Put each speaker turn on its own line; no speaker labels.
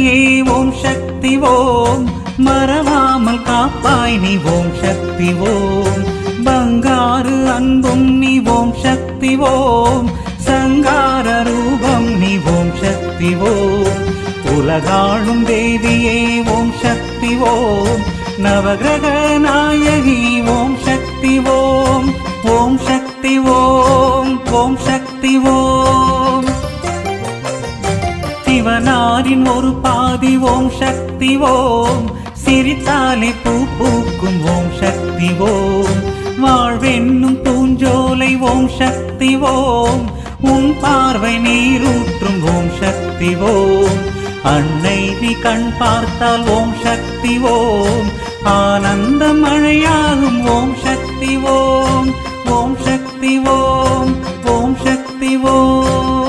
தாயே ஓம் சக்தி ஓம், மறவாமல் காப்பாய் நீ ஓம் சக்தி ஓம், பங்காரு அன்பும் நீ ஓம் சக்தி ஓம், சங்கார ரூபம் நீ ஓம் சக்தி ஓம், உலகாளும் தேவியே ஓம் சக்தி ஓம், நவகிரக நாயகி ஓம் சக்தி ஓம், ஓம் சக்தி ஓம், ஓம் சக்தி ஓம். சிவனாரின் ஒரு பாதி ஓம் சக்தி ஓம், சிரித்தாலே பூ பூக்கும் ஓம் சக்தி ஓம், வாழ்வென்னும் பூஞ்சோலை ஓம் சக்தி ஓம், உன் பார்வை நீரூற்றும் ஓம் சக்தி ஓம், அன்னை நீ கண் பார்த்தால் ஓம் சக்தி ஓம், ஆனந்த மழையாகும் ஓம் சக்தி ஓம், ஓம் சக்தி ஓம், ஓம் சக்தி ஓம்.